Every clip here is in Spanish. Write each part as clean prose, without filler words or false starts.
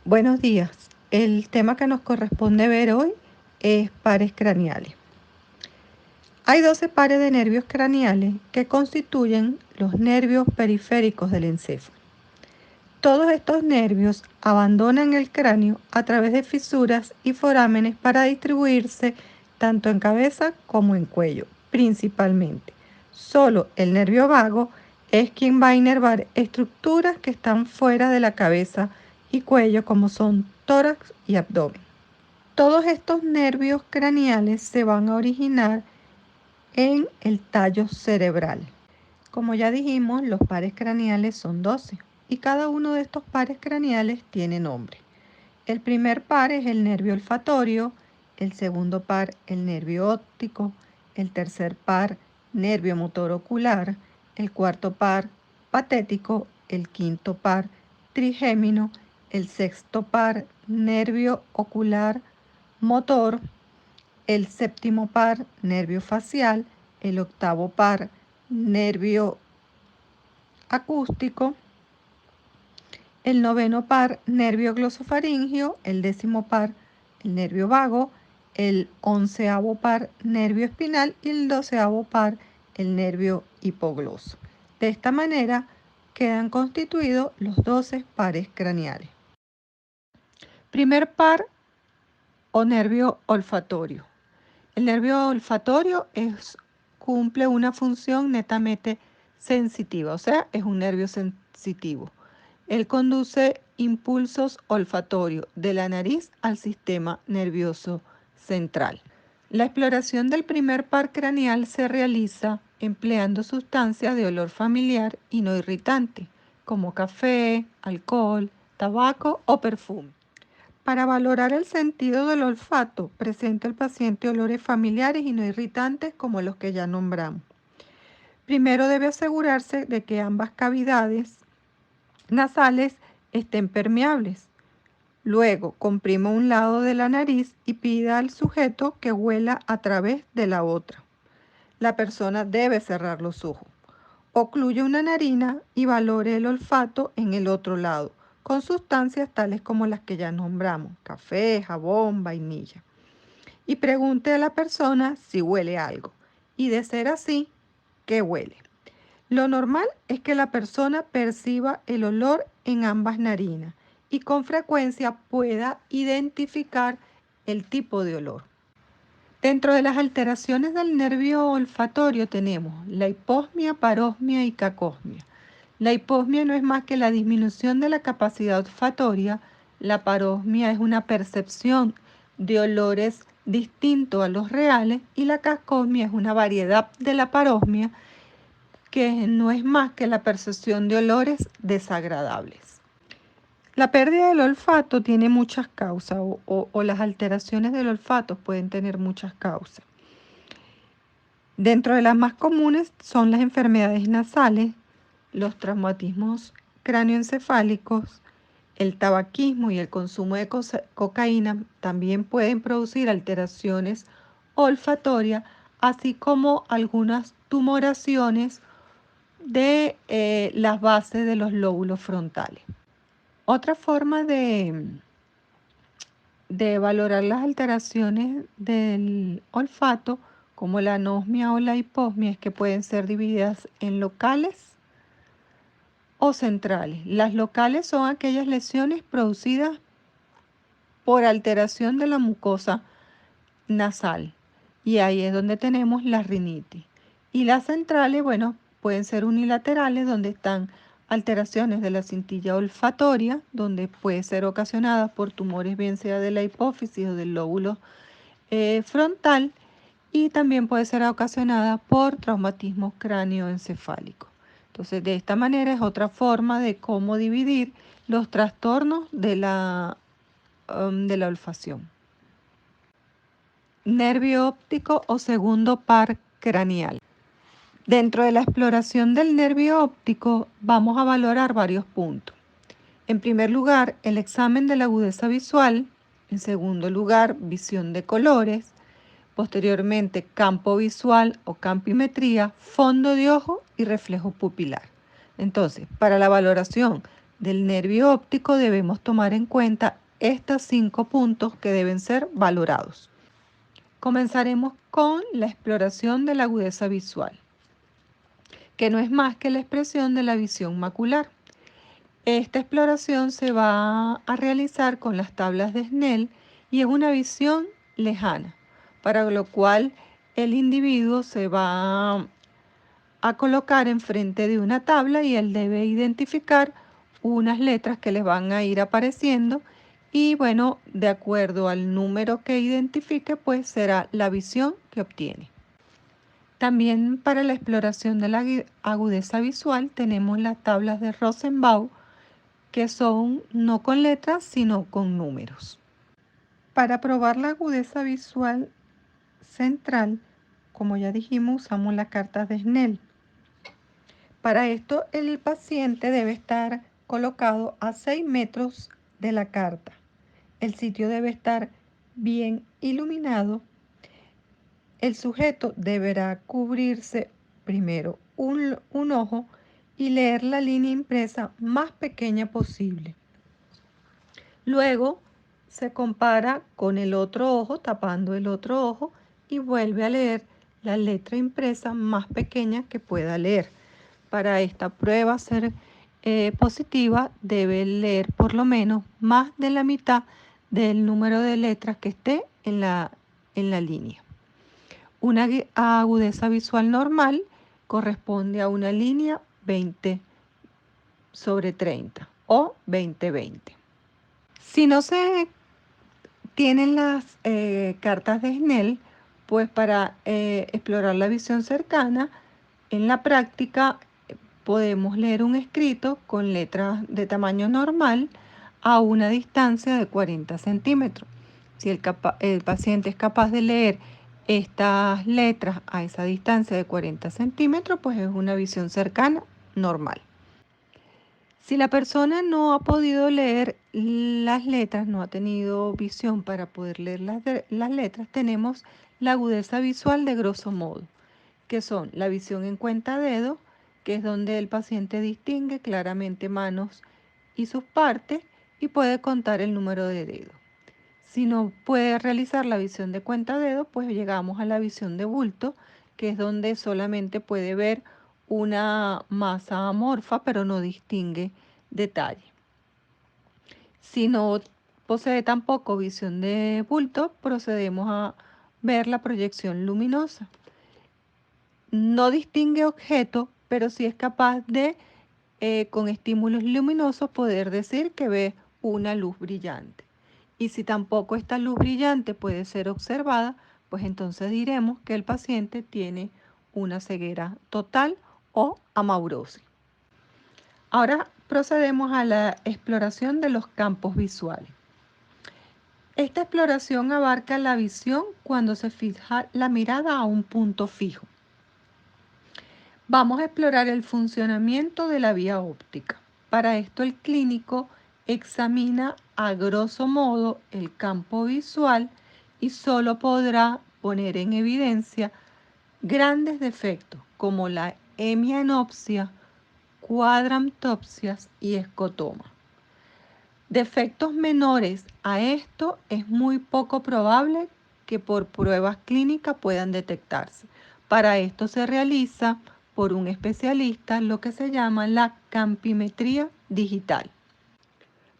Buenos días. El tema que nos corresponde ver hoy es pares craneales. Hay 12 pares de nervios craneales que constituyen los nervios periféricos del encéfalo. Todos estos nervios abandonan el cráneo a través de fisuras y forámenes para distribuirse tanto en cabeza como en cuello, principalmente. Solo el nervio vago es quien va a inervar estructuras que están fuera de la cabeza y cuello, como son tórax y abdomen. Todos estos nervios craneales se van a originar en el tallo cerebral. Como ya dijimos, los pares craneales son 12 y cada uno de estos pares craneales tiene nombre. El primer par es el nervio olfatorio, el segundo par el nervio óptico, el tercer par nervio motor ocular, el cuarto par patético, el quinto par trigémino, el sexto par nervio ocular motor, el séptimo par nervio facial, el octavo par nervio acústico, el noveno par nervio glosofaringio, el décimo par el nervio vago, el onceavo par nervio espinal y el doceavo par el nervio hipogloso. De esta manera quedan constituidos los 12 pares craneales. Primer par o nervio olfatorio. El nervio olfatorio cumple una función netamente sensitiva, o sea, es un nervio sensitivo. Él conduce impulsos olfatorios de la nariz al sistema nervioso central. La exploración del primer par craneal se realiza empleando sustancias de olor familiar y no irritante, como café, alcohol, tabaco o perfume. Para valorar el sentido del olfato, presenta el paciente olores familiares y no irritantes como los que ya nombramos. Primero debe asegurarse de que ambas cavidades nasales estén permeables. Luego, comprima un lado de la nariz y pida al sujeto que huela a través de la otra. La persona debe cerrar los ojos. Ocluye una narina y valore el olfato en el otro lado, con sustancias tales como las que ya nombramos, café, jabón, vainilla. Y pregunte a la persona si huele algo. Y de ser así, ¿qué huele? Lo normal es que la persona perciba el olor en ambas narinas y con frecuencia pueda identificar el tipo de olor. Dentro de las alteraciones del nervio olfatorio tenemos la hiposmia, parosmia y cacosmia. La hiposmia no es más que la disminución de la capacidad olfatoria. La parosmia es una percepción de olores distintos a los reales y la cacosmia es una variedad de la parosmia que no es más que la percepción de olores desagradables. La pérdida del olfato tiene muchas causas o las alteraciones del olfato pueden tener muchas causas. Dentro de las más comunes son las enfermedades nasales, los traumatismos cráneoencefálicos, el tabaquismo y el consumo de cocaína también pueden producir alteraciones olfatorias, así como algunas tumoraciones de las bases de los lóbulos frontales. Otra forma de valorar las alteraciones del olfato, como la anosmia o la hiposmia, es que pueden ser divididas en locales o centrales. Las locales son aquellas lesiones producidas por alteración de la mucosa nasal, y ahí es donde tenemos la rinitis. Y las centrales, bueno, pueden ser unilaterales, donde están alteraciones de la cintilla olfatoria, donde puede ser ocasionada por tumores bien sea de la hipófisis o del lóbulo frontal, y también puede ser ocasionada por traumatismo cráneoencefálico. Entonces, de esta manera es otra forma de cómo dividir los trastornos de la olfacción. Nervio óptico o segundo par craneal. Dentro de la exploración del nervio óptico vamos a valorar varios puntos. En primer lugar, el examen de la agudeza visual. En segundo lugar, visión de colores. Posteriormente, campo visual o campimetría, fondo de ojo y reflejo pupilar. Entonces, para la valoración del nervio óptico debemos tomar en cuenta estos 5 puntos que deben ser valorados. Comenzaremos con la exploración de la agudeza visual, que no es más que la expresión de la visión macular. Esta exploración se va a realizar con las tablas de Snell y es una visión lejana, para lo cual el individuo se va a colocar enfrente de una tabla y él debe identificar unas letras que les van a ir apareciendo y bueno, de acuerdo al número que identifique, pues será la visión que obtiene. También para la exploración de la agudeza visual tenemos las tablas de Rosenbaum, que son no con letras, sino con números. Para probar la agudeza visual central, como ya dijimos, usamos las cartas de Snell. Para esto, el paciente debe estar colocado a 6 metros de la carta. El sitio debe estar bien iluminado. El sujeto deberá cubrirse primero un ojo y leer la línea impresa más pequeña posible. Luego se compara con el otro ojo, tapando el otro ojo, y vuelve a leer la letra impresa más pequeña que pueda leer. Para esta prueba ser positiva, debe leer por lo menos más de la mitad del número de letras que esté en la línea. Una agudeza visual normal corresponde a una línea 20/30 o 20/20. Si no se tienen las cartas de Snell, pues para explorar la visión cercana, en la práctica podemos leer un escrito con letras de tamaño normal a una distancia de 40 centímetros. Si el paciente es capaz de leer estas letras a esa distancia de 40 centímetros, pues es una visión cercana normal. Si la persona no ha podido leer las letras, no ha tenido visión para poder leer las letras, tenemos la agudeza visual de grosso modo, que son la visión en cuentadedos, que es donde el paciente distingue claramente manos y sus partes y puede contar el número de dedos. Si no puede realizar la visión de cuentadedos, pues llegamos a la visión de bulto, que es donde solamente puede ver una masa amorfa, pero no distingue detalle. Si no posee tampoco visión de bulto, procedemos a ver la proyección luminosa. No distingue objetos, pero sí es capaz de, con estímulos luminosos, poder decir que ve una luz brillante. Y si tampoco esta luz brillante puede ser observada, pues entonces diremos que el paciente tiene una ceguera total o amaurosis. Ahora procedemos a la exploración de los campos visuales. Esta exploración abarca la visión cuando se fija la mirada a un punto fijo. Vamos a explorar el funcionamiento de la vía óptica. Para esto el clínico examina a grosso modo el campo visual y solo podrá poner en evidencia grandes defectos como la hemianopsia, cuadrantopsias y escotoma. Defectos menores a esto es muy poco probable que por pruebas clínicas puedan detectarse. Para esto se realiza por un especialista lo que se llama la campimetría digital.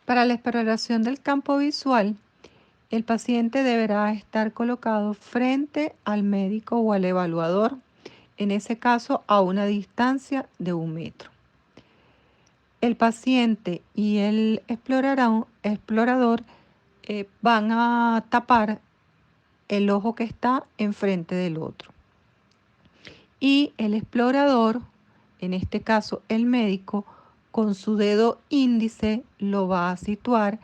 Para la exploración del campo visual, el paciente deberá estar colocado frente al médico o al evaluador, en ese caso a una distancia de 1 metro. El paciente y el explorador van a tapar el ojo que está enfrente del otro. Y el explorador, en este caso el médico, con su dedo índice lo va a situar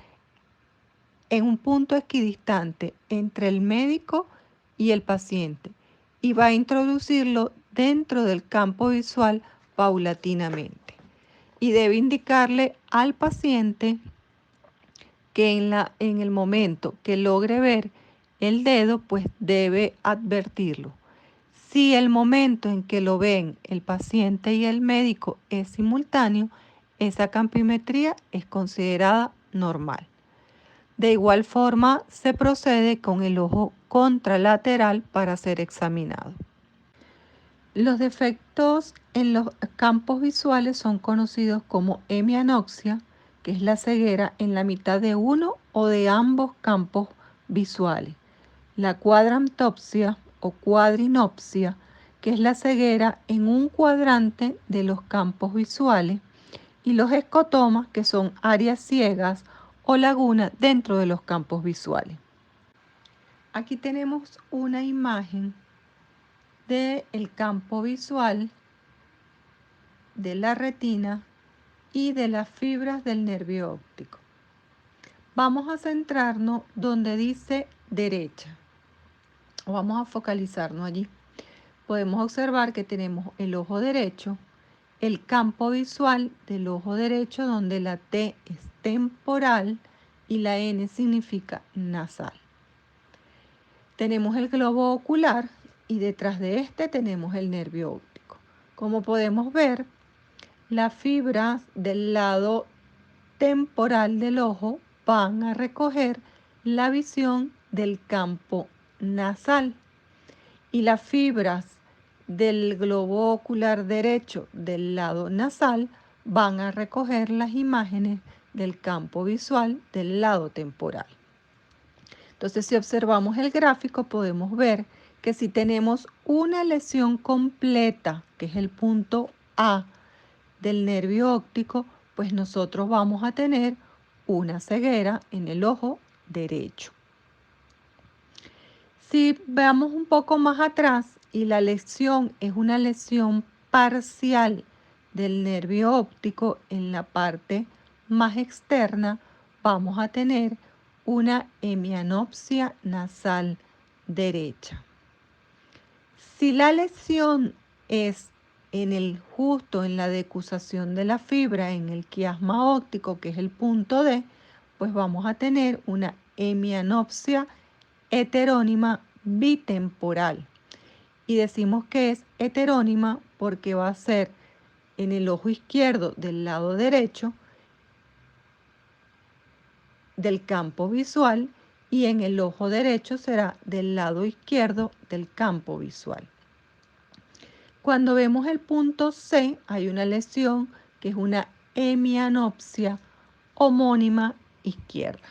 en un punto equidistante entre el médico y el paciente y va a introducirlo dentro del campo visual paulatinamente. Y debe indicarle al paciente que en el momento que logre ver el dedo, pues debe advertirlo. Si el momento en que lo ven el paciente y el médico es simultáneo, esa campimetría es considerada normal. De igual forma, se procede con el ojo contralateral para ser examinado. Los defectos en los campos visuales son conocidos como hemianopsia, que es la ceguera en la mitad de uno o de ambos campos visuales. La cuadrantopsia o cuadrinopsia, que es la ceguera en un cuadrante de los campos visuales, y los escotomas, que son áreas ciegas o lagunas dentro de los campos visuales. Aquí tenemos una imagen del campo visual de la retina y de las fibras del nervio óptico. Vamos a centrarnos donde dice derecha. Vamos a focalizarnos allí. Podemos observar que tenemos el ojo derecho, el campo visual del ojo derecho donde la T es temporal y la N significa nasal. Tenemos el globo ocular y detrás de este tenemos el nervio óptico. Como podemos ver, las fibras del lado temporal del ojo van a recoger la visión del campo nasal y las fibras del globo ocular derecho del lado nasal van a recoger las imágenes del campo visual del lado temporal. Entonces, si observamos el gráfico, podemos ver que si tenemos una lesión completa, que es el punto A del nervio óptico, pues nosotros vamos a tener una ceguera en el ojo derecho. Si veamos un poco más atrás y la lesión es una lesión parcial del nervio óptico en la parte más externa, vamos a tener una hemianopsia nasal derecha. Si la lesión es justo en la decusación de la fibra, en el quiasma óptico, que es el punto D, pues vamos a tener una hemianopsia heterónima bitemporal. Y decimos que es heterónima porque va a ser en el ojo izquierdo del lado derecho del campo visual y en el ojo derecho será del lado izquierdo del campo visual. Cuando vemos el punto C, hay una lesión que es una hemianopsia homónima izquierda.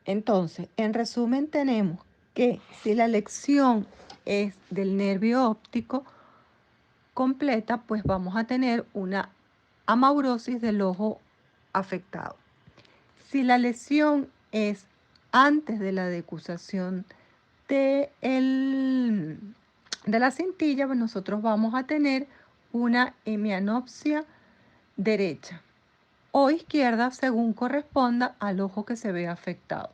Entonces, en resumen, tenemos que si la lesión es del nervio óptico completa, pues vamos a tener una amaurosis del ojo afectado. Si la lesión es antes de la decusación de la cintilla, pues nosotros vamos a tener una hemianopsia derecha o izquierda según corresponda al ojo que se ve afectado.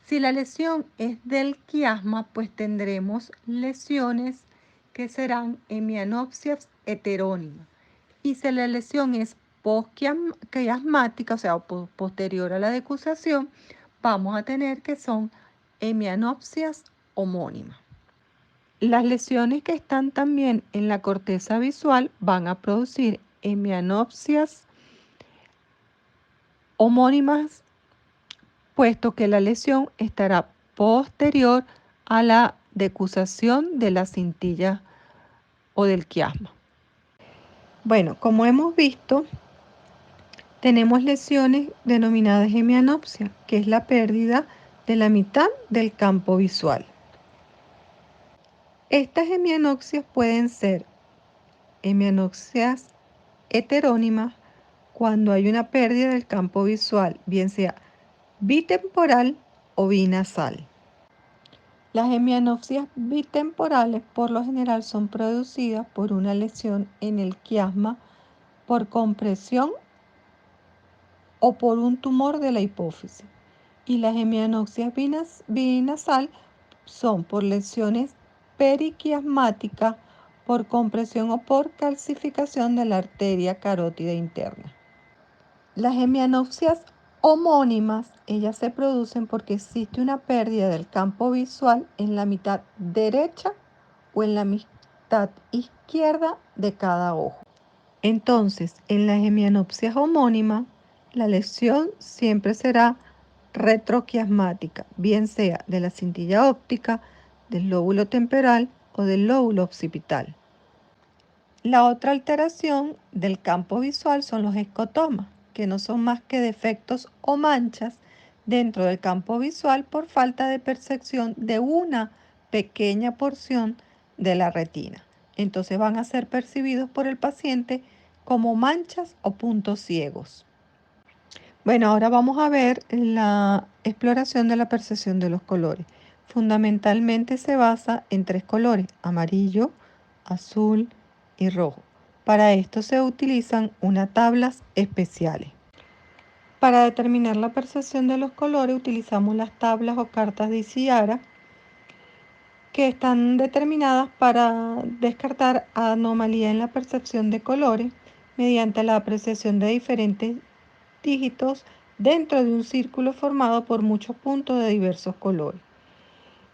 Si la lesión es del quiasma, pues tendremos lesiones que serán hemianopsias heterónimas. Y si la lesión es postquiasmática, o sea, posterior a la decusación, vamos a tener que son hemianopsias homónimas. Las lesiones que están también en la corteza visual van a producir hemianopsias homónimas, puesto que la lesión estará posterior a la decusación de la cintilla o del quiasma. Bueno, como hemos visto, tenemos lesiones denominadas hemianopsia, que es la pérdida de la mitad del campo visual. Estas hemianopsias pueden ser hemianopsias heterónimas cuando hay una pérdida del campo visual, bien sea bitemporal o binasal. Las hemianopsias bitemporales por lo general son producidas por una lesión en el quiasma por compresión o por un tumor de la hipófisis. Y las hemianopsias binasal son por lesiones periquiasmáticas por compresión o por calcificación de la arteria carótida interna. Las hemianopsias homónimas, ellas se producen porque existe una pérdida del campo visual en la mitad derecha o en la mitad izquierda de cada ojo. Entonces, en las hemianopsias homónimas, la lesión siempre será retroquiasmática, bien sea de la cintilla óptica, del lóbulo temporal o del lóbulo occipital. La otra alteración del campo visual son los escotomas, que no son más que defectos o manchas dentro del campo visual por falta de percepción de una pequeña porción de la retina. Entonces van a ser percibidos por el paciente como manchas o puntos ciegos. Bueno, ahora vamos a ver la exploración de la percepción de los colores. Fundamentalmente se basa en tres colores: amarillo, azul y rojo. Para esto se utilizan unas tablas especiales. Para determinar la percepción de los colores utilizamos las tablas o cartas de Isiara, que están determinadas para descartar anomalías en la percepción de colores mediante la apreciación de diferentes dígitos dentro de un círculo formado por muchos puntos de diversos colores.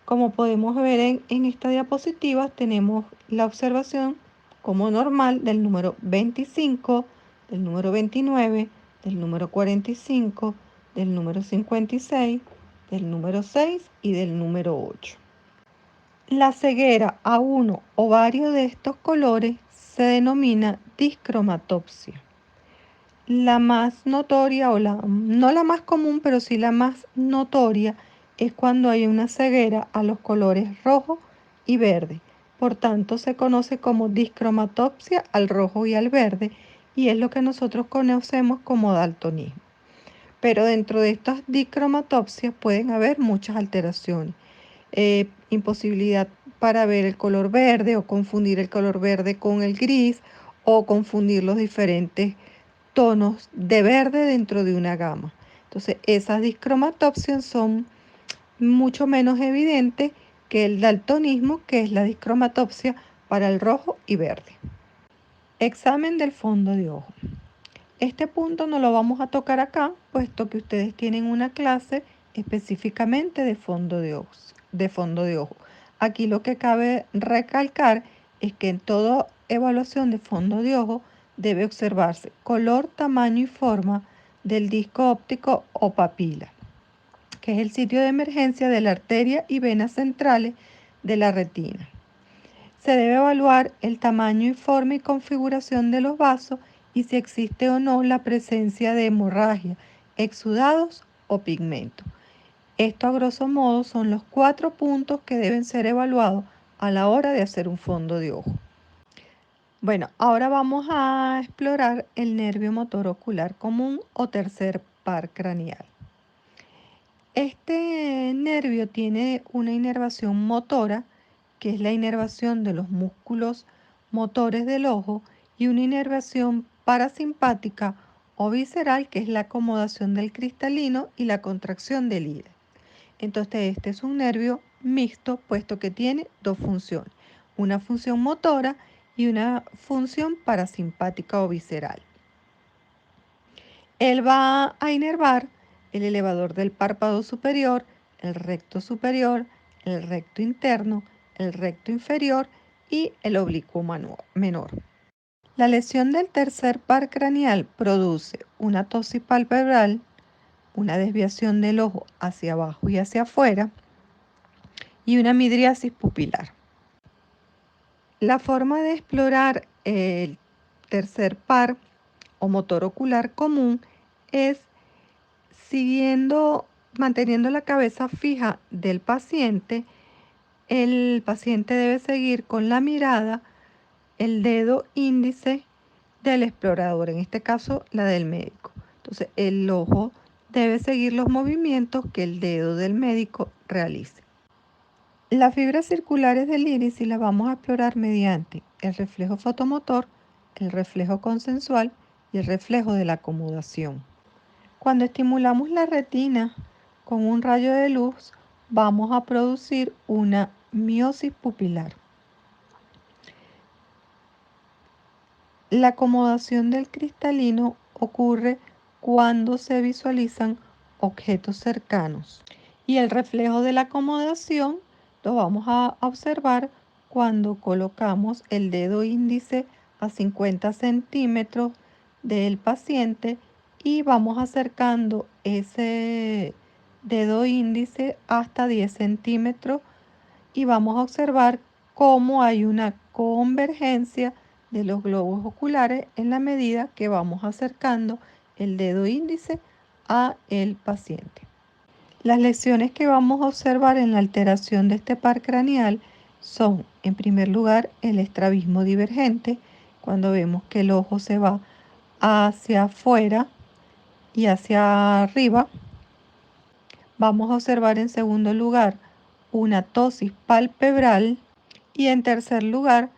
Como podemos ver en esta diapositiva, tenemos la observación como normal del número 25, del número 29, del número 45, del número 56, del número 6 y del número 8. La ceguera a uno o varios de estos colores se denomina discromatopsia. La más notoria, no la más común, pero sí la más notoria, es cuando hay una ceguera a los colores rojo y verde. Por tanto, se conoce como discromatopsia al rojo y al verde, y es lo que nosotros conocemos como daltonismo. Pero dentro de estas discromatopsias pueden haber muchas alteraciones. Imposibilidad para ver el color verde, o confundir el color verde con el gris, o confundir los diferentes tonos de verde dentro de una gama. Entonces, esas discromatopsias son mucho menos evidentes que el daltonismo, que es la discromatopsia para el rojo y verde. Examen del fondo de ojo. Este punto no lo vamos a tocar acá, puesto que ustedes tienen una clase específicamente de fondo de ojo. Aquí lo que cabe recalcar es que en toda evaluación de fondo de ojo debe observarse color, tamaño y forma del disco óptico o papila, que es el sitio de emergencia de la arteria y venas centrales de la retina. Se debe evaluar el tamaño y forma y configuración de los vasos y si existe o no la presencia de hemorragia, exudados o pigmentos. Esto a grosso modo son los 4 puntos que deben ser evaluados a la hora de hacer un fondo de ojo. Bueno, ahora vamos a explorar el nervio motor ocular común o tercer par craneal. Este nervio tiene una inervación motora, que es la inervación de los músculos motores del ojo, y una inervación parasimpática o visceral, que es la acomodación del cristalino y la contracción del iris. Entonces, este es un nervio mixto, puesto que tiene dos funciones: una función motora y una función parasimpática o visceral. Él va a inervar el elevador del párpado superior, el recto superior, el recto interno, el recto inferior y el oblicuo menor. La lesión del tercer par craneal produce una ptosis palpebral, una desviación del ojo hacia abajo y hacia afuera, y una midriasis pupilar. La forma de explorar el tercer par o motor ocular común es manteniendo la cabeza fija del paciente. El paciente debe seguir con la mirada el dedo índice del explorador, en este caso la del médico. Entonces, el ojo debe seguir los movimientos que el dedo del médico realice. Las fibras circulares del iris las vamos a explorar mediante el reflejo fotomotor, el reflejo consensual y el reflejo de la acomodación. Cuando estimulamos la retina con un rayo de luz, vamos a producir una miosis pupilar. La acomodación del cristalino ocurre cuando se visualizan objetos cercanos, y el reflejo de la acomodación lo vamos a observar cuando colocamos el dedo índice a 50 centímetros del paciente y vamos acercando ese dedo índice hasta 10 centímetros y vamos a observar cómo hay una convergencia de los globos oculares en la medida que vamos acercando el dedo índice a el paciente. Las lesiones que vamos a observar en la alteración de este par craneal son, en primer lugar, el estrabismo divergente, cuando vemos que el ojo se va hacia afuera y hacia arriba. Vamos a observar en segundo lugar una ptosis palpebral y en tercer lugar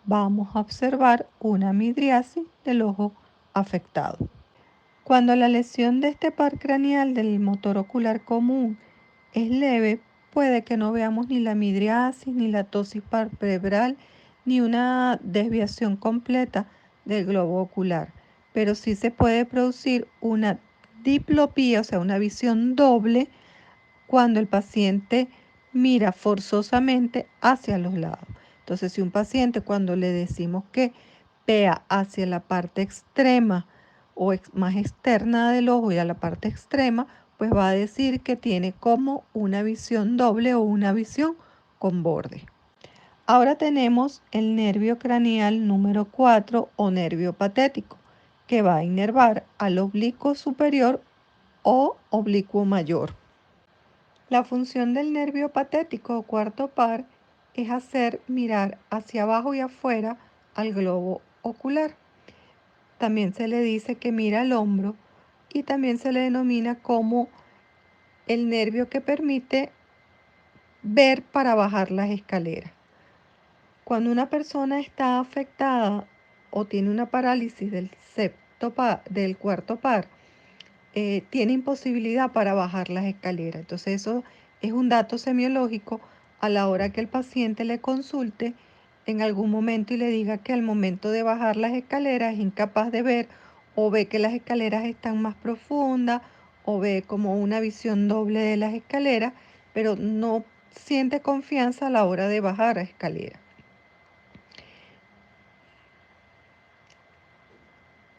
vamos a observar una midriasis del ojo afectado. Cuando la lesión de este par craneal del motor ocular común es leve, puede que no veamos ni la midriasis, ni la ptosis palpebral, ni una desviación completa del globo ocular, pero sí se puede producir una diplopía, o sea, una visión doble, cuando el paciente mira forzosamente hacia los lados. Entonces, si un paciente cuando le decimos que vea hacia la parte extrema o más externa del ojo y a la parte extrema, pues va a decir que tiene como una visión doble o una visión con borde. Ahora tenemos el nervio craneal número 4 o nervio patético, que va a inervar al oblicuo superior o oblicuo mayor. La función del nervio patético o cuarto par es hacer mirar hacia abajo y afuera al globo ocular. También se le dice que mira al hombro y también se le denomina como el nervio que permite ver para bajar las escaleras. Cuando una persona está afectada o tiene una parálisis del cuarto par, tiene imposibilidad para bajar las escaleras. Entonces eso es un dato semiológico a la hora que el paciente le consulte en algún momento y le diga que al momento de bajar las escaleras es incapaz de ver o ve que las escaleras están más profundas o ve como una visión doble de las escaleras, pero no siente confianza a la hora de bajar la escalera.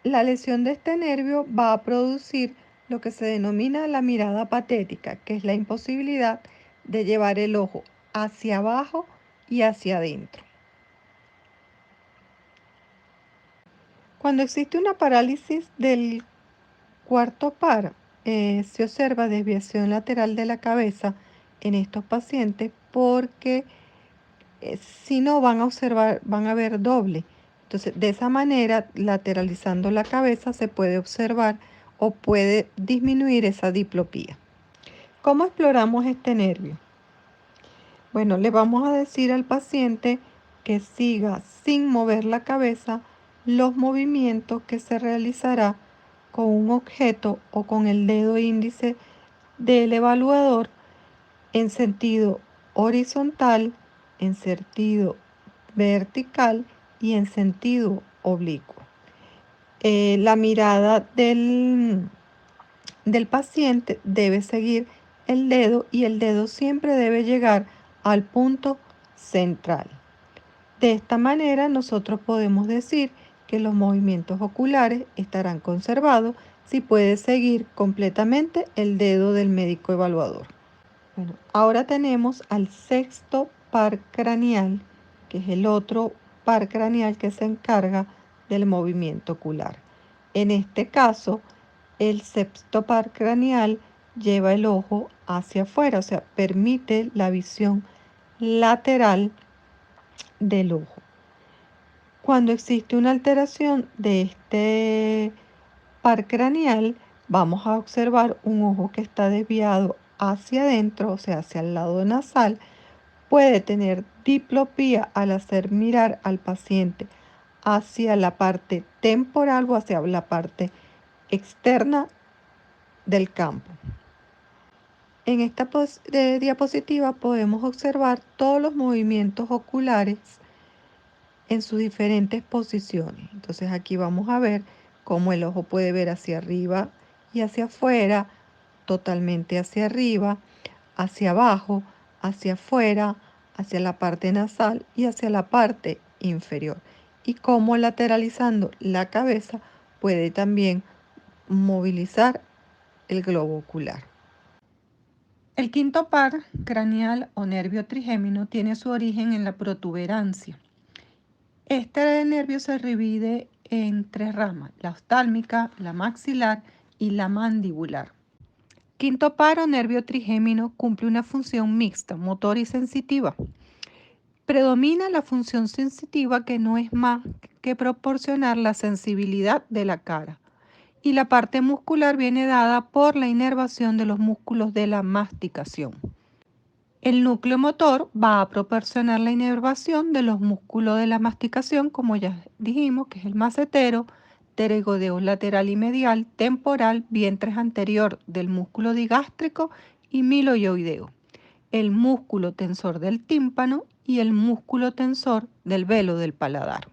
La lesión de este nervio va a producir lo que se denomina la mirada patética, que es la imposibilidad de llevar el ojo hacia abajo y hacia adentro. Cuando existe una parálisis del cuarto par, se observa desviación lateral de la cabeza en estos pacientes porque si no van a ver doble. Entonces, de esa manera, lateralizando la cabeza, se puede observar o puede disminuir esa diplopía. ¿Cómo exploramos este nervio? Bueno, le vamos a decir al paciente que siga sin mover la cabeza los movimientos que se realizará con un objeto o con el dedo índice del evaluador en sentido horizontal, en sentido vertical y en sentido oblicuo. La mirada del paciente debe seguir el dedo y el dedo siempre debe llegar al punto central. De esta manera nosotros podemos decir que los movimientos oculares estarán conservados si puede seguir completamente el dedo del médico evaluador. Bueno, ahora tenemos al sexto par craneal, que es el otro par craneal que se encarga del movimiento ocular. En este caso, el sexto par craneal lleva el ojo hacia afuera, o sea, permite la visión lateral del ojo. Cuando existe una alteración de este par craneal, vamos a observar un ojo que está desviado hacia adentro, o sea, hacia el lado nasal. Puede tener diplopía al hacer mirar al paciente hacia la parte temporal o hacia la parte externa del campo. En esta diapositiva podemos observar todos los movimientos oculares en sus diferentes posiciones. Entonces aquí vamos a ver cómo el ojo puede ver hacia arriba y hacia afuera, totalmente hacia arriba, hacia abajo, hacia afuera, hacia la parte nasal y hacia la parte inferior. y cómo lateralizando la cabeza puede también movilizar el globo ocular. El quinto par craneal o nervio trigémino tiene su origen en la protuberancia. Este nervio se divide en tres ramas: la oftálmica, la maxilar y la mandibular. Quinto par o nervio trigémino cumple una función mixta, motora y sensitiva. Predomina la función sensitiva, que no es más que proporcionar la sensibilidad de la cara, y la parte muscular viene dada por la inervación de los músculos de la masticación. El núcleo motor va a proporcionar la inervación de los músculos de la masticación, como ya dijimos, que es el macetero, pterygoideo lateral y medial, temporal, vientre anterior del músculo digástrico y miloioideo, el músculo tensor del tímpano y el músculo tensor del velo del paladar.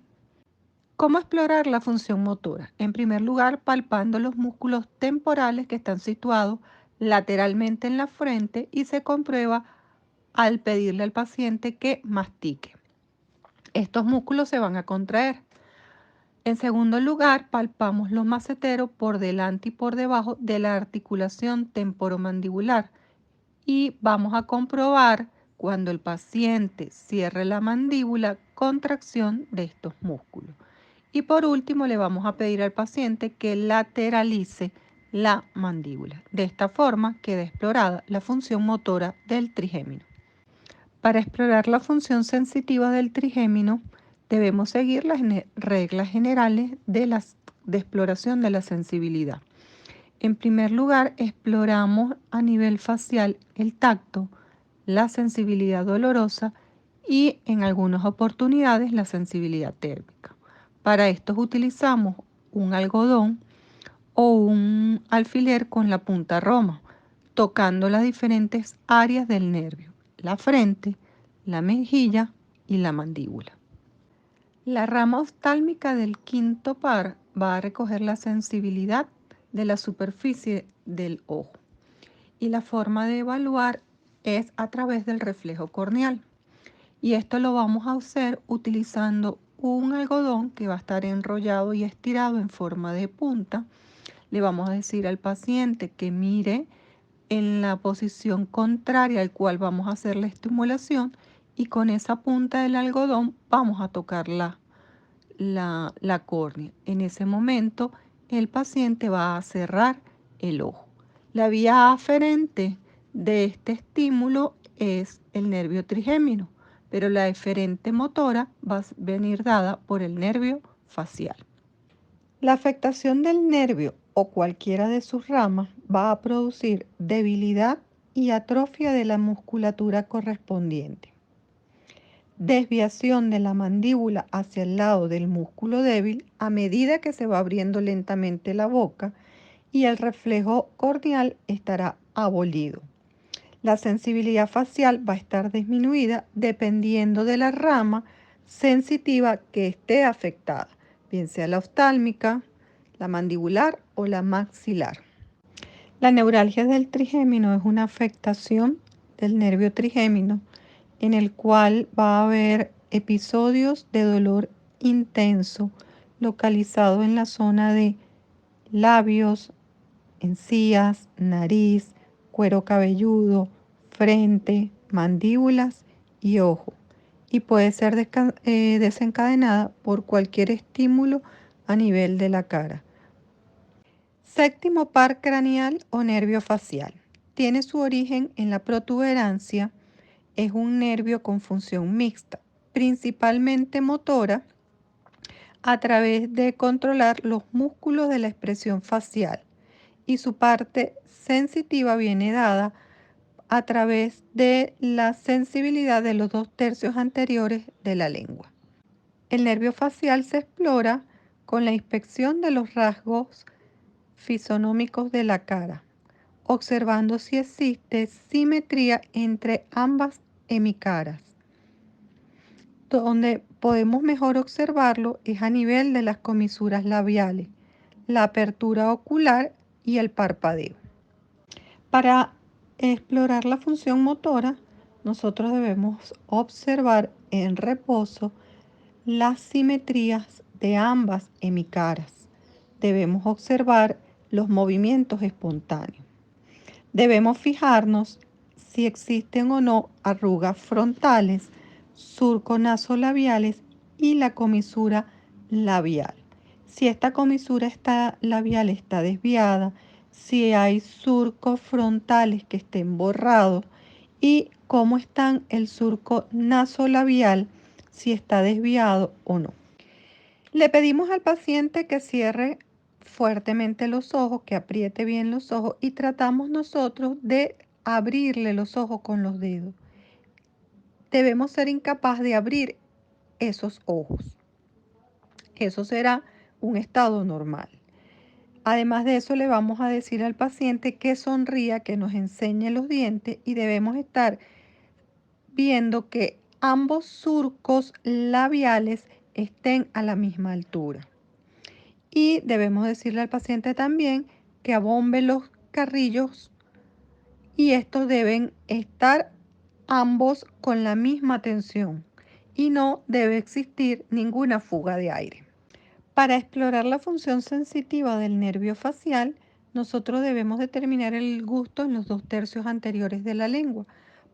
¿Cómo explorar la función motora? En primer lugar, palpando los músculos temporales que están situados lateralmente en la frente, y se comprueba al pedirle al paciente que mastique. Estos músculos se van a contraer. En segundo lugar, palpamos los maceteros por delante y por debajo de la articulación temporomandibular, y vamos a comprobar, cuando el paciente cierre la mandíbula, contracción de estos músculos. Y por último, le vamos a pedir al paciente que lateralice la mandíbula. De esta forma queda explorada la función motora del trigémino. Para explorar la función sensitiva del trigémino, debemos seguir las reglas generales de exploración de la sensibilidad. En primer lugar, exploramos a nivel facial el tacto, la sensibilidad dolorosa y, en algunas oportunidades, la sensibilidad térmica. Para esto utilizamos un algodón o un alfiler con la punta roma, tocando las diferentes áreas del nervio: la frente, la mejilla y la mandíbula. La rama oftálmica del quinto par va a recoger la sensibilidad de la superficie del ojo, y la forma de evaluar es a través del reflejo corneal. Y esto lo vamos a hacer utilizando un algodón que va a estar enrollado y estirado en forma de punta. Le vamos a decir al paciente que mire en la posición contraria al cual vamos a hacer la estimulación, y con esa punta del algodón vamos a tocar la córnea. En ese momento el paciente va a cerrar el ojo. La vía aferente de este estímulo es el nervio trigémino, pero la eferente motora va a venir dada por el nervio facial. La afectación del nervio o cualquiera de sus ramas va a producir debilidad y atrofia de la musculatura correspondiente, desviación de la mandíbula hacia el lado del músculo débil a medida que se va abriendo lentamente la boca, y el reflejo corneal estará abolido. La sensibilidad facial va a estar disminuida dependiendo de la rama sensitiva que esté afectada, bien sea la oftálmica, la mandibular o la maxilar. La neuralgia del trigémino es una afectación del nervio trigémino, en el cual va a haber episodios de dolor intenso localizado en la zona de labios, encías, nariz, cuero cabelludo, frente, mandíbulas y ojo, y puede ser desencadenada por cualquier estímulo a nivel de la cara. Séptimo par craneal o nervio facial. Tiene su origen en la protuberancia. Es un nervio con función mixta, principalmente motora, a través de controlar los músculos de la expresión facial, y su parte sensitiva viene dada a través de la sensibilidad de los 2/3 anteriores de la lengua. El nervio facial se explora con la inspección de los rasgos fisonómicos de la cara, observando si existe simetría entre ambas hemicaras. Donde podemos mejor observarlo es a nivel de las comisuras labiales, la apertura ocular y el parpadeo. Para explorar la función motora, nosotros debemos observar en reposo las simetrías de ambas hemicaras. Debemos observar los movimientos espontáneos. Debemos fijarnos si existen o no arrugas frontales, surcos nasolabiales y la comisura labial. Si esta comisura labial está desviada, si hay surcos frontales que estén borrados y cómo están el surco nasolabial, si está desviado o no. Le pedimos al paciente que cierre fuertemente los ojos, que apriete bien los ojos y tratamos nosotros de abrirle los ojos con los dedos. Debemos ser incapaz de abrir esos ojos. Eso será un estado normal. Además de eso, le vamos a decir al paciente que sonría, que nos enseñe los dientes y debemos estar viendo que ambos surcos labiales estén a la misma altura. Y debemos decirle al paciente también que abombe los carrillos y estos deben estar ambos con la misma tensión y no debe existir ninguna fuga de aire. Para explorar la función sensitiva del nervio facial, nosotros debemos determinar el gusto en los 2/3 anteriores de la lengua.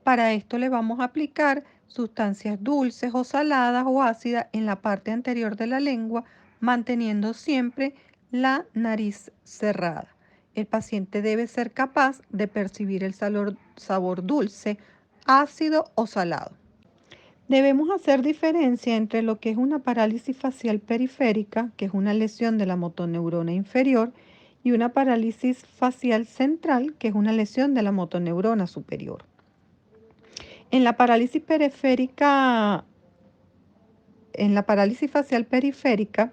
Para esto le vamos a aplicar sustancias dulces o saladas o ácidas en la parte anterior de la lengua, manteniendo siempre la nariz cerrada. El paciente debe ser capaz de percibir el sabor dulce, ácido o salado. Debemos hacer diferencia entre lo que es una parálisis facial periférica, que es una lesión de la motoneurona inferior, y una parálisis facial central, que es una lesión de la motoneurona superior. En la parálisis periférica, en la parálisis facial periférica,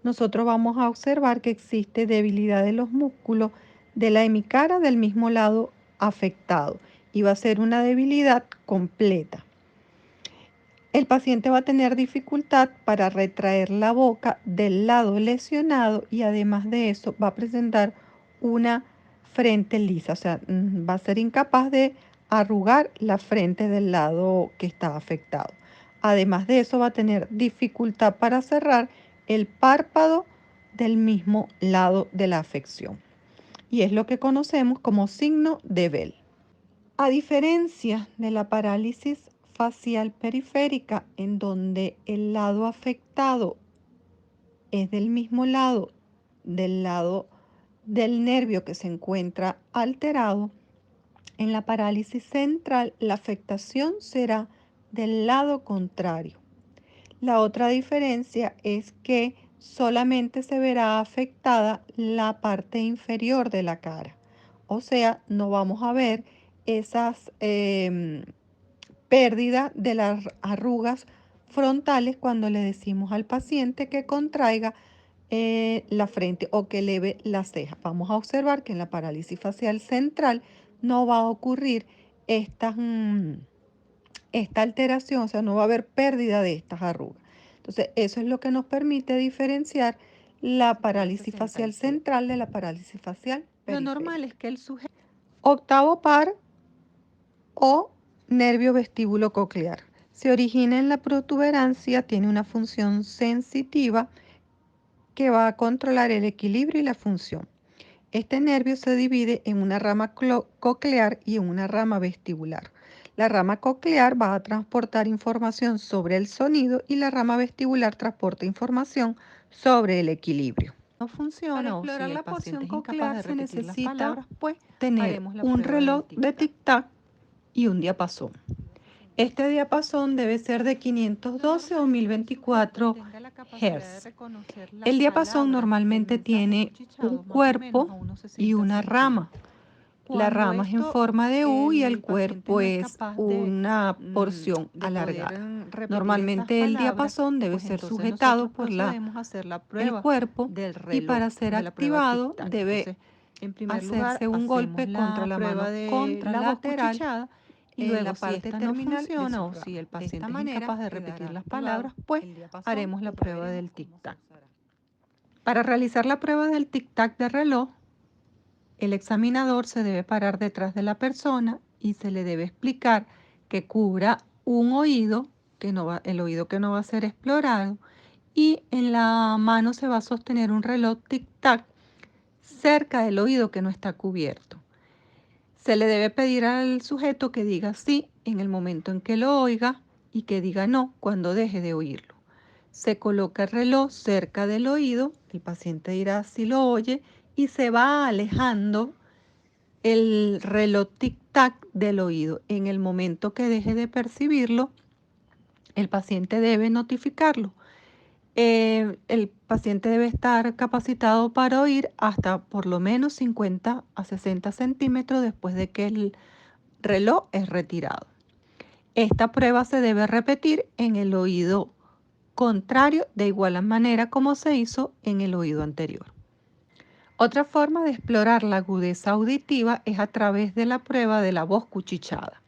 nosotros vamos a observar que existe debilidad de los músculos de la hemicara del mismo lado afectado y va a ser una debilidad completa. El paciente va a tener dificultad para retraer la boca del lado lesionado y además de eso va a presentar una frente lisa, o sea, va a ser incapaz de arrugar la frente del lado que está afectado. Además de eso va a tener dificultad para cerrar el párpado del mismo lado de la afección. Y es lo que conocemos como signo de Bell. A diferencia de la parálisis facial periférica, en donde el lado afectado es del mismo lado del nervio que se encuentra alterado, en la parálisis central la afectación será del lado contrario. La otra diferencia es que solamente se verá afectada la parte inferior de la cara. O sea, no vamos a ver esas pérdidas de las arrugas frontales cuando le decimos al paciente que contraiga la frente o que eleve la ceja. Vamos a observar que en la parálisis facial central no va a ocurrir esta alteración, o sea, no va a haber pérdida de estas arrugas. Entonces, eso es lo que nos permite diferenciar la parálisis facial central de la parálisis facial periférica. Lo normal es que el sujeto octavo par o nervio vestíbulo coclear se origina en la protuberancia, tiene una función sensitiva que va a controlar el equilibrio y la función. Este nervio se divide en una rama coclear y en una rama vestibular. La rama coclear va a transportar información sobre el sonido y la rama vestibular transporta información sobre el equilibrio. No funciona. Para explorar la posición coclear se necesita tener un reloj de tic-tac y un diapasón. Este diapasón debe ser de 512 o 1024 Hz. El diapasón normalmente tiene un cuerpo y una rama. La rama es en forma de U y el cuerpo es una porción alargada. Normalmente el diapasón debe ser sujetado por el cuerpo y para ser activado debe hacerse un golpe contra la mano contralateral y luego si esta no funciona o si el paciente es incapaz de repetir las palabras, pues haremos la prueba del tic-tac. Para realizar la prueba del tic-tac de reloj, el examinador se debe parar detrás de la persona y se le debe explicar que cubra un oído el oído que no va a ser explorado, y en la mano se va a sostener un reloj tic-tac cerca del oído que no está cubierto. Se le debe pedir al sujeto que diga sí en el momento en que lo oiga y que diga no cuando deje de oírlo. Se coloca el reloj cerca del oído, el paciente dirá si lo oye y se va alejando el reloj tic-tac del oído. En el momento que deje de percibirlo, el paciente debe notificarlo. El paciente debe estar capacitado para oír hasta por lo menos 50 a 60 centímetros después de que el reloj es retirado. Esta prueba se debe repetir en el oído contrario de igual manera como se hizo en el oído anterior. Otra forma de explorar la agudeza auditiva es a través de la prueba de la voz cuchicheada.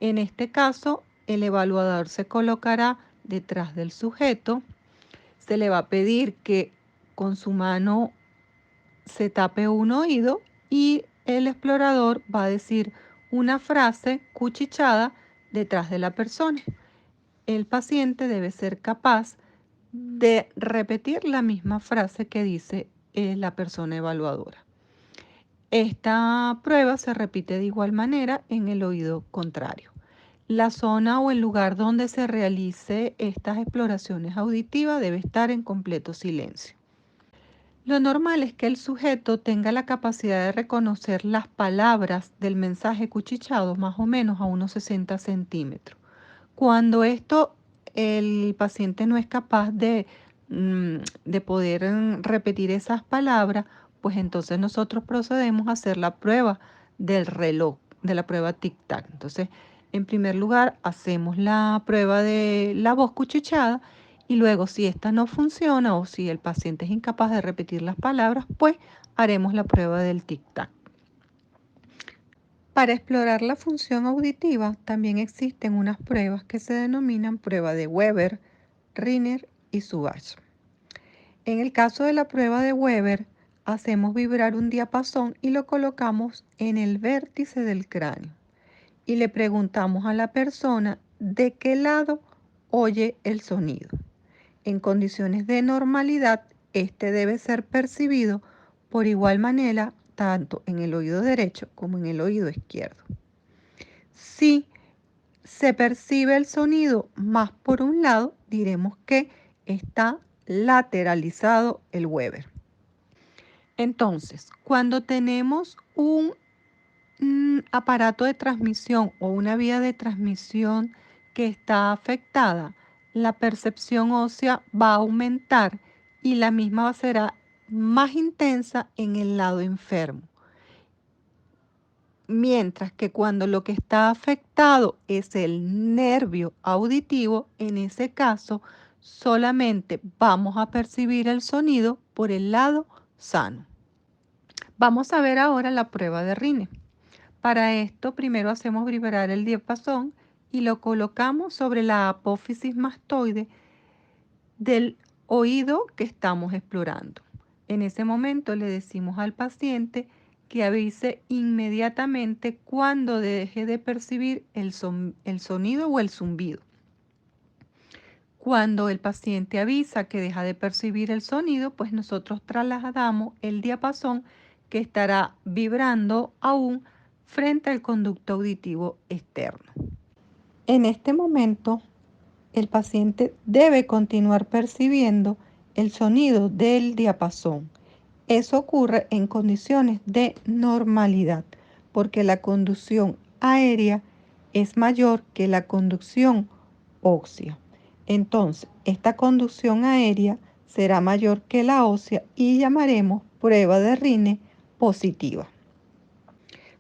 En este caso, el evaluador se colocará detrás del sujeto, se le va a pedir que con su mano se tape un oído y el explorador va a decir una frase cuchicheada detrás de la persona. El paciente debe ser capaz de repetir la misma frase que dice la persona evaluadora. Esta prueba se repite de igual manera en el oído contrario. La zona o el lugar donde se realice estas exploraciones auditivas debe estar en completo silencio. Lo normal es que el sujeto tenga la capacidad de reconocer las palabras del mensaje cuchicheado más o menos a unos 60 centímetros. Cuando el paciente no es capaz de poder repetir esas palabras, pues entonces nosotros procedemos a hacer la prueba del reloj, de la prueba tic-tac. Entonces, en primer lugar, hacemos la prueba de la voz cuchicheada y luego, si esta no funciona o si el paciente es incapaz de repetir las palabras, pues haremos la prueba del tic-tac. Para explorar la función auditiva también existen unas pruebas que se denominan prueba de Weber, Rinner y Subach. En el caso de la prueba de Weber, hacemos vibrar un diapasón y lo colocamos en el vértice del cráneo y le preguntamos a la persona de qué lado oye el sonido. En condiciones de normalidad, este debe ser percibido por igual manera tanto en el oído derecho como en el oído izquierdo. Si se percibe el sonido más por un lado, diremos que está lateralizado el Weber. Entonces, cuando tenemos un aparato de transmisión o una vía de transmisión que está afectada, la percepción ósea va a aumentar y la misma será más intensa en el lado enfermo. Mientras que cuando lo que está afectado es el nervio auditivo, en ese caso solamente vamos a percibir el sonido por el lado sano. Vamos a ver ahora la prueba de Rine. Para esto primero hacemos vibrar el diapasón y lo colocamos sobre la apófisis mastoide del oído que estamos explorando. En ese momento le decimos al paciente que avise inmediatamente cuando deje de percibir el sonido o el zumbido. Cuando el paciente avisa que deja de percibir el sonido, pues nosotros trasladamos el diapasón que estará vibrando aún frente al conducto auditivo externo. En este momento, el paciente debe continuar percibiendo el sonido del diapasón. Eso ocurre en condiciones de normalidad, porque la conducción aérea es mayor que la conducción ósea. Entonces, esta conducción aérea será mayor que la ósea y llamaremos prueba de Rine positiva.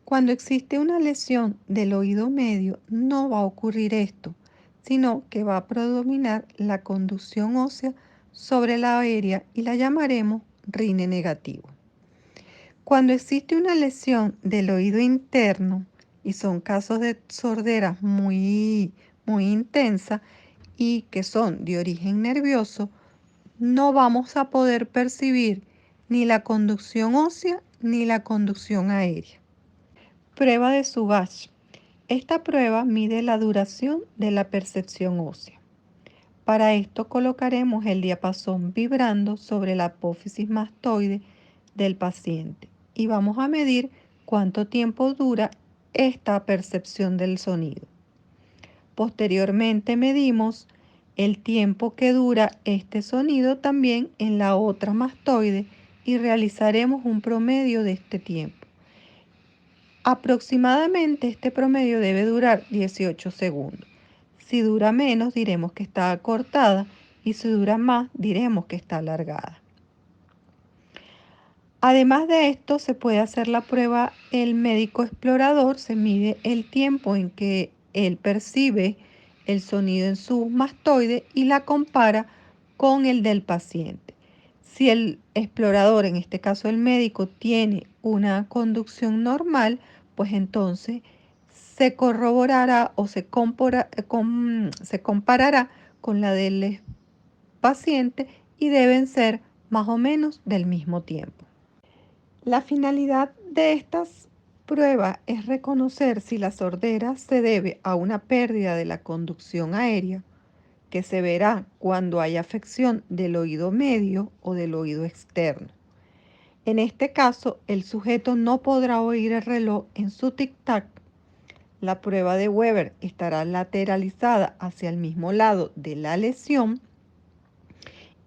Cuando existe una lesión del oído medio, no va a ocurrir esto, sino que va a predominar la conducción ósea sobre la aérea y la llamaremos Rine negativo. Cuando existe una lesión del oído interno, y son casos de sordera muy intensa y que son de origen nervioso, no vamos a poder percibir ni la conducción ósea ni la conducción aérea. Prueba de Subach. Esta prueba mide la duración de la percepción ósea. Para esto colocaremos el diapasón vibrando sobre la apófisis mastoide del paciente y vamos a medir cuánto tiempo dura esta percepción del sonido. Posteriormente medimos el tiempo que dura este sonido también en la otra mastoide y realizaremos un promedio de este tiempo. Aproximadamente este promedio debe durar 18 segundos. Si dura menos, diremos que está acortada y si dura más, diremos que está alargada. Además de esto, se puede hacer la prueba el médico explorador, se mide el tiempo en que él percibe el sonido en su mastoide y la compara con el del paciente. Si el explorador, en este caso el médico, tiene una conducción normal, pues entonces se corroborará o se comparará con la del paciente y deben ser más o menos del mismo tiempo. La finalidad de estas pruebas es reconocer si la sordera se debe a una pérdida de la conducción aérea, que se verá cuando hay afección del oído medio o del oído externo. En este caso, el sujeto no podrá oír el reloj en su tic-tac. La prueba de Weber estará lateralizada hacia el mismo lado de la lesión.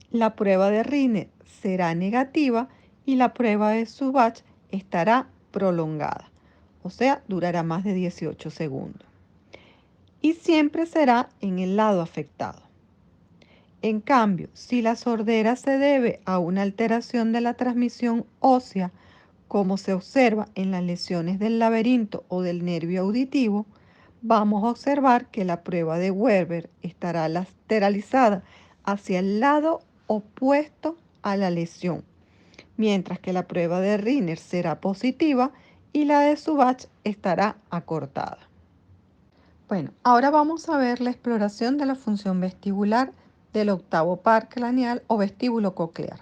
La prueba de Riner será negativa y la prueba de Subach estará prolongada, o sea, durará más de 18 segundos. Y siempre será en el lado afectado. En cambio, si la sordera se debe a una alteración de la transmisión ósea, como se observa en las lesiones del laberinto o del nervio auditivo, vamos a observar que la prueba de Weber estará lateralizada hacia el lado opuesto a la lesión, mientras que la prueba de Riner será positiva y la de Subach estará acortada. Bueno, ahora vamos a ver la exploración de la función vestibular del octavo par craneal o vestíbulo coclear.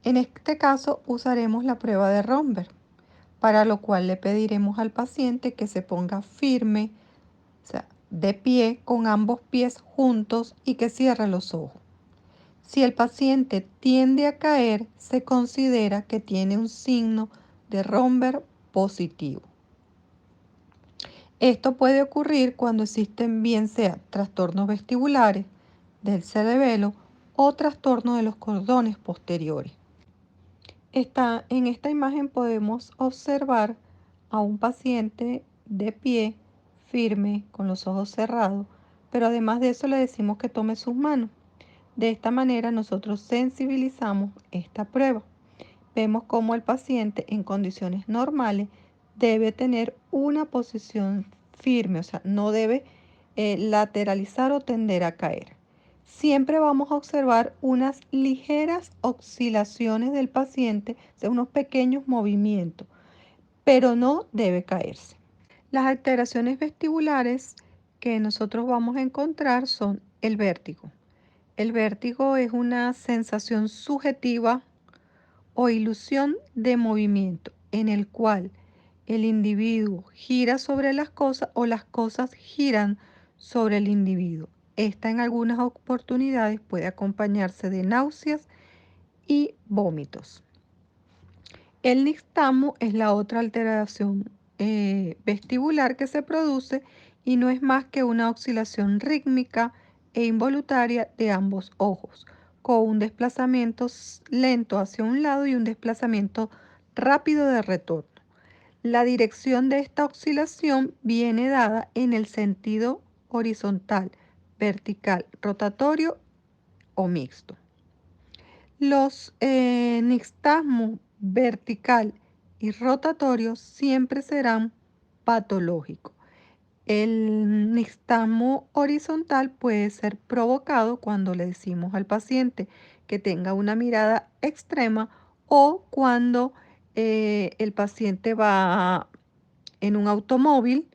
En este caso usaremos la prueba de Romberg, para lo cual le pediremos al paciente que se ponga firme, o sea, de pie con ambos pies juntos y que cierre los ojos. Si el paciente tiende a caer, se considera que tiene un signo de Romberg positivo. Esto puede ocurrir cuando existen bien sea trastornos vestibulares del cerebelo o trastornos de los cordones posteriores. En esta imagen podemos observar a un paciente de pie, firme, con los ojos cerrados, pero además de eso le decimos que tome sus manos. De esta manera nosotros sensibilizamos esta prueba. Vemos cómo el paciente en condiciones normales debe tener una posición firme, o sea, no debe lateralizar o tender a caer. Siempre vamos a observar unas ligeras oscilaciones del paciente, o sea, unos pequeños movimientos, pero no debe caerse. Las alteraciones vestibulares que nosotros vamos a encontrar son el vértigo. El vértigo es una sensación subjetiva o ilusión de movimiento en el cual el individuo gira sobre las cosas o las cosas giran sobre el individuo. Esta en algunas oportunidades puede acompañarse de náuseas y vómitos. El nixtamo es la otra alteración vestibular que se produce y no es más que una oscilación rítmica e involuntaria de ambos ojos, con un desplazamiento lento hacia un lado y un desplazamiento rápido de retorno. La dirección de esta oscilación viene dada en el sentido horizontal, vertical, rotatorio o mixto. Los nixtasmos vertical y rotatorio siempre serán patológicos. El nixtasmo horizontal puede ser provocado cuando le decimos al paciente que tenga una mirada extrema o cuando el paciente va en un automóvil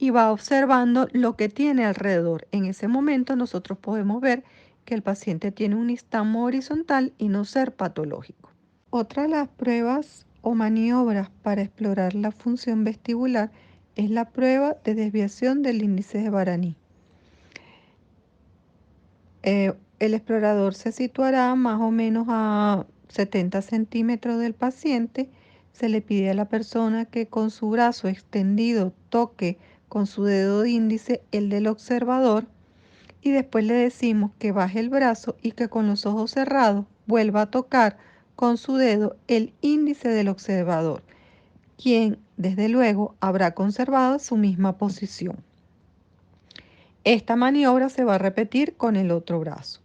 y va observando lo que tiene alrededor. En ese momento nosotros podemos ver que el paciente tiene un nixtasmo horizontal y no ser patológico. Otra de las pruebas o maniobras para explorar la función vestibular es la prueba de desviación del índice de Baraní. El explorador se situará más o menos a 70 centímetros del paciente. Se le pide a la persona que con su brazo extendido toque con su dedo índice el del observador y después le decimos que baje el brazo y que con los ojos cerrados vuelva a tocar con su dedo el índice del observador, quien desde luego habrá conservado su misma posición. Esta maniobra se va a repetir con el otro brazo.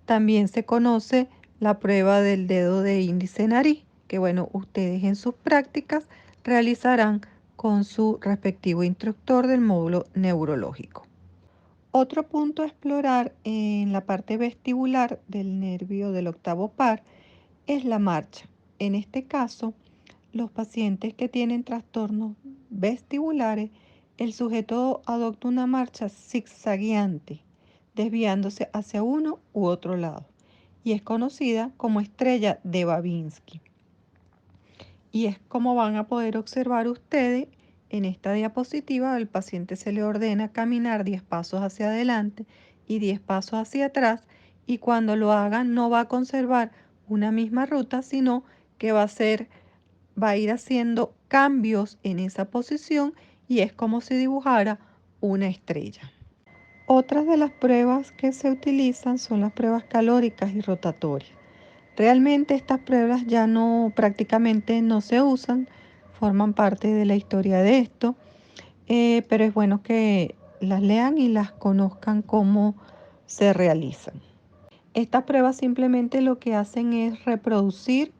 También se conoce la prueba del dedo de índice nariz, que bueno, ustedes en sus prácticas realizarán con su respectivo instructor del módulo neurológico. Otro punto a explorar en la parte vestibular del nervio del octavo par es la marcha. En este caso, los pacientes que tienen trastornos vestibulares, el sujeto adopta una marcha zigzagueante, desviándose hacia uno u otro lado, y es conocida como estrella de Babinski. Y es como van a poder observar ustedes en esta diapositiva. Al paciente se le ordena caminar 10 pasos hacia adelante y 10 pasos hacia atrás, y cuando lo haga no va a conservar una misma ruta, sino que va a ir haciendo cambios en esa posición, y es como si dibujara una estrella. Otras de las pruebas que se utilizan son las pruebas calóricas y rotatorias. Realmente estas pruebas ya no, prácticamente no se usan, forman parte de la historia de esto, pero es bueno que las lean y las conozcan cómo se realizan. Estas pruebas simplemente lo que hacen es reproducir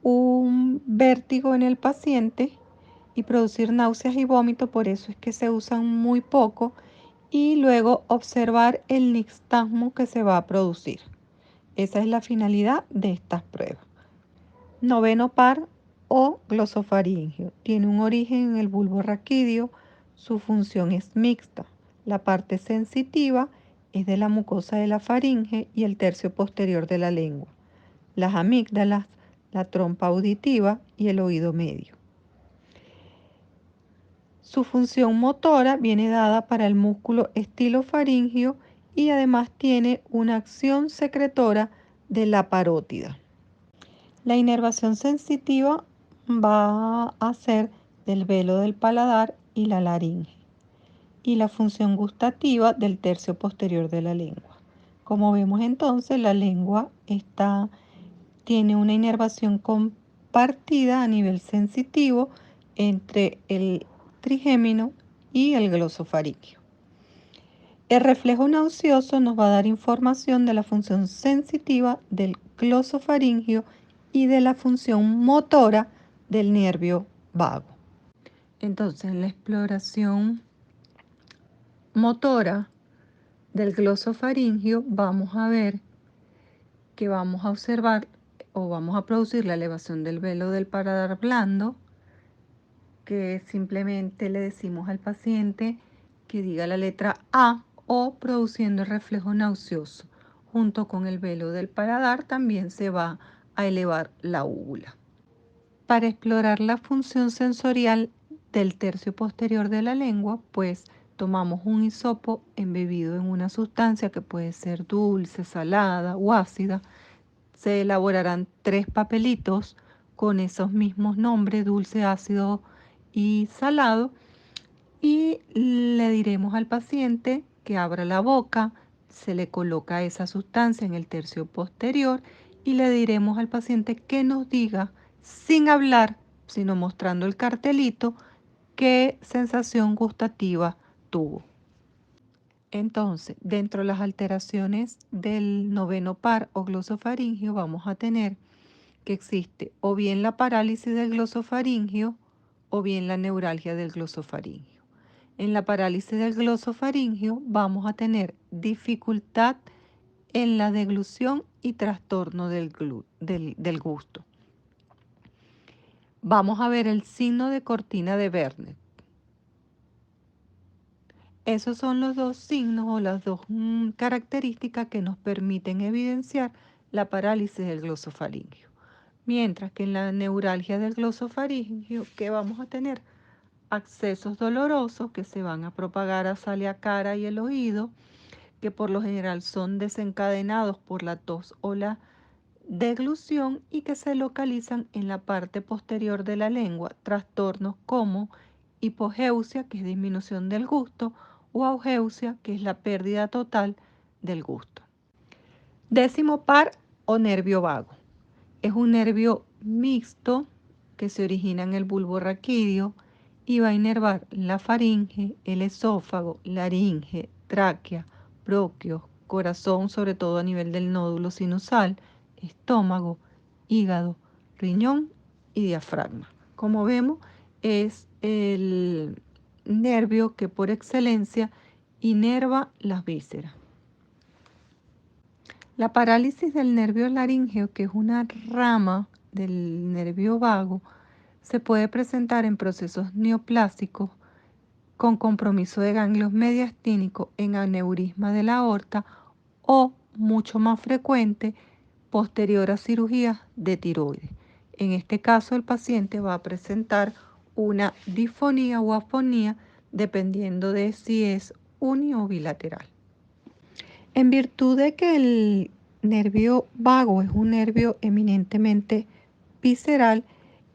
un vértigo en el paciente y producir náuseas y vómito, por eso es que se usan muy poco, y luego observar el nixtasmo que se va a producir. Esa es la finalidad de estas pruebas. Noveno par o glosofaringio. Tiene un origen en el bulbo raquídeo. Su función es mixta. La parte sensitiva es de la mucosa de la faringe y el tercio posterior de la lengua. Las amígdalas, la trompa auditiva y el oído medio. Su función motora viene dada para el músculo estilofaringio y además tiene una acción secretora de la parótida. La inervación sensitiva va a ser del velo del paladar y la laringe, y la función gustativa del tercio posterior de la lengua. Como vemos entonces, la lengua tiene una inervación compartida a nivel sensitivo entre el trigémino y el glosofaringio. El reflejo nauseoso nos va a dar información de la función sensitiva del glosofaringio y de la función motora del nervio vago. Entonces, en la exploración motora del glosofaringio vamos a ver que vamos a observar o vamos a producir la elevación del velo del paladar blando, que simplemente le decimos al paciente que diga la letra A, o produciendo el reflejo nauseoso. Junto con el velo del paladar también se va a elevar la úvula. Para explorar la función sensorial del tercio posterior de la lengua, pues tomamos un hisopo embebido en una sustancia que puede ser dulce, salada o ácida. Se elaborarán 3 papelitos con esos mismos nombres, dulce, ácido y salado, y le diremos al paciente que abra la boca, se le coloca esa sustancia en el tercio posterior y le diremos al paciente que nos diga, sin hablar, sino mostrando el cartelito, qué sensación gustativa tuvo. Entonces, dentro de las alteraciones del noveno par o glosofaringio vamos a tener que existe o bien la parálisis del glosofaringio o bien la neuralgia del glosofaringio. En la parálisis del glosofaringio vamos a tener dificultad en la deglución y trastorno del gusto. Vamos a ver el signo de cortina de Werner. Esos son los dos signos o las dos características que nos permiten evidenciar la parálisis del glosofaringio. Mientras que en la neuralgia del glosofaringio, ¿qué vamos a tener? Accesos dolorosos que se van a propagar hacia la cara y el oído, que por lo general son desencadenados por la tos o la deglución y que se localizan en la parte posterior de la lengua, trastornos como hipogeusia, que es disminución del gusto, o augeusia, que es la pérdida total del gusto. Décimo par o nervio vago. Es un nervio mixto que se origina en el bulbo raquídeo y va a inervar la faringe, el esófago, laringe, tráquea, bronquios, corazón, sobre todo a nivel del nódulo sinusal, estómago, hígado, riñón y diafragma. Como vemos, es el nervio que por excelencia inerva las vísceras. La parálisis del nervio laríngeo, que es una rama del nervio vago, se puede presentar en procesos neoplásicos con compromiso de ganglios mediastínicos en aneurisma de la aorta o, mucho más frecuente, posterior a cirugías de tiroides. En este caso, el paciente va a presentar una disfonía o afonía dependiendo de si es uni o bilateral. En virtud de que el nervio vago es un nervio eminentemente visceral,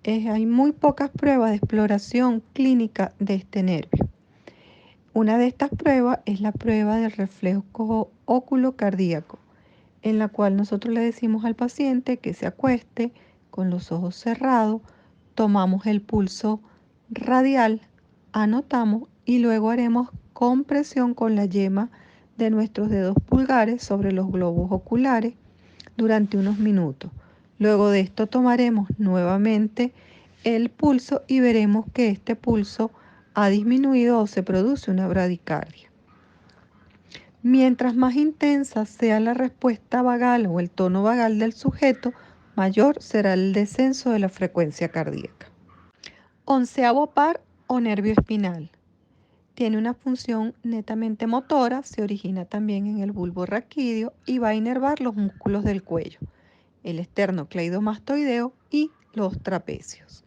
hay muy pocas pruebas de exploración clínica de este nervio. Una de estas pruebas es la prueba del reflejo oculocardíaco, en la cual nosotros le decimos al paciente que se acueste con los ojos cerrados, tomamos el pulso radial, anotamos y luego haremos compresión con la yema de nuestros dedos pulgares sobre los globos oculares durante unos minutos. Luego de esto tomaremos nuevamente el pulso y veremos que este pulso ha disminuido o se produce una bradicardia. Mientras más intensa sea la respuesta vagal o el tono vagal del sujeto, mayor será el descenso de la frecuencia cardíaca. Onceavo par o nervio espinal. Tiene una función netamente motora, se origina también en el bulbo raquídeo y va a inervar los músculos del cuello, el esternocleidomastoideo y los trapecios.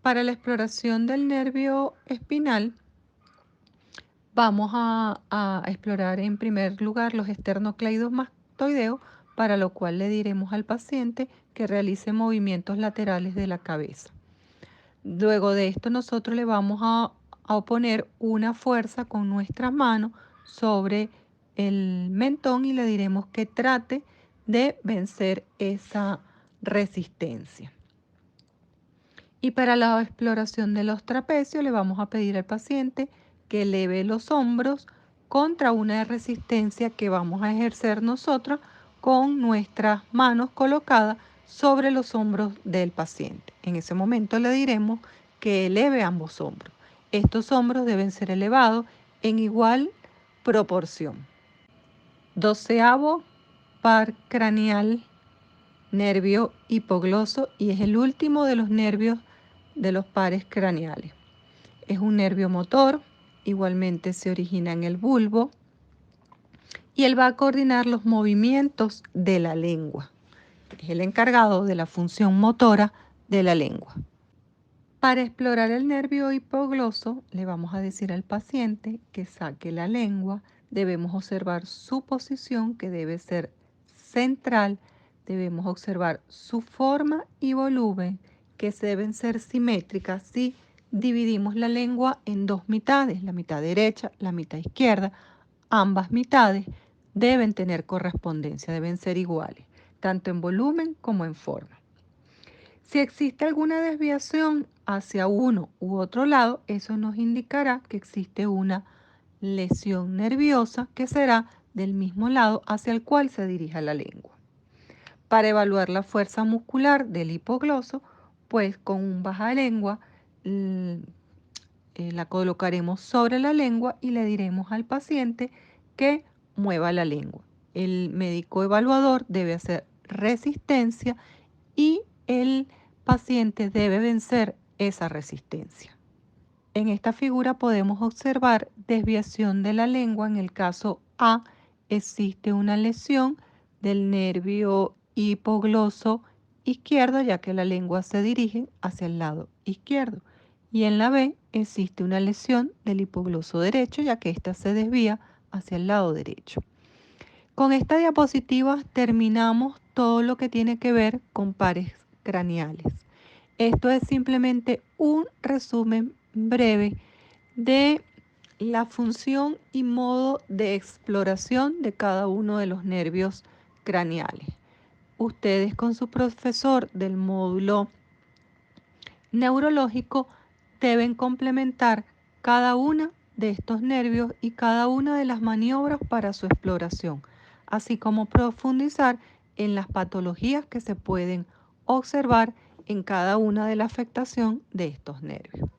Para la exploración del nervio espinal, vamos a explorar en primer lugar los esternocleidomastoideos, para lo cual le diremos al paciente que realice movimientos laterales de la cabeza. Luego de esto nosotros le vamos a oponer una fuerza con nuestras manos sobre el mentón y le diremos que trate de vencer esa resistencia. Y para la exploración de los trapecios le vamos a pedir al paciente que eleve los hombros contra una resistencia que vamos a ejercer nosotros con nuestras manos colocadas sobre los hombros del paciente. En ese momento le diremos que eleve ambos hombros. Estos hombros deben ser elevados en igual proporción. 12º par craneal, nervio hipogloso, y es el último de los nervios de los pares craneales. Es un nervio motor, igualmente se origina en el bulbo y él va a coordinar los movimientos de la lengua. Es el encargado de la función motora de la lengua. Para explorar el nervio hipogloso, le vamos a decir al paciente que saque la lengua. Debemos observar su posición, que debe ser central. Debemos observar su forma y volumen, que deben ser simétricas si dividimos la lengua en dos mitades, la mitad derecha, la mitad izquierda. Ambas mitades deben tener correspondencia, deben ser iguales, tanto en volumen como en forma. Si existe alguna desviación hacia uno u otro lado, eso nos indicará que existe una lesión nerviosa que será del mismo lado hacia el cual se dirija la lengua. Para evaluar la fuerza muscular del hipogloso, pues con un bajalengua la colocaremos sobre la lengua y le diremos al paciente que mueva la lengua. El médico evaluador debe hacer resistencia y el paciente debe vencer esa resistencia. En esta figura podemos observar desviación de la lengua. En el caso A existe una lesión del nervio hipogloso izquierdo, ya que la lengua se dirige hacia el lado izquierdo. Y en la B existe una lesión del hipogloso derecho, ya que ésta se desvía hacia el lado derecho. Con esta diapositiva terminamos todo lo que tiene que ver con pares craneales. Esto es simplemente un resumen breve de la función y modo de exploración de cada uno de los nervios craneales. Ustedes con su profesor del módulo neurológico deben complementar cada una de estos nervios y cada una de las maniobras para su exploración, así como profundizar en las patologías que se pueden observar en cada una de la afectación de estos nervios.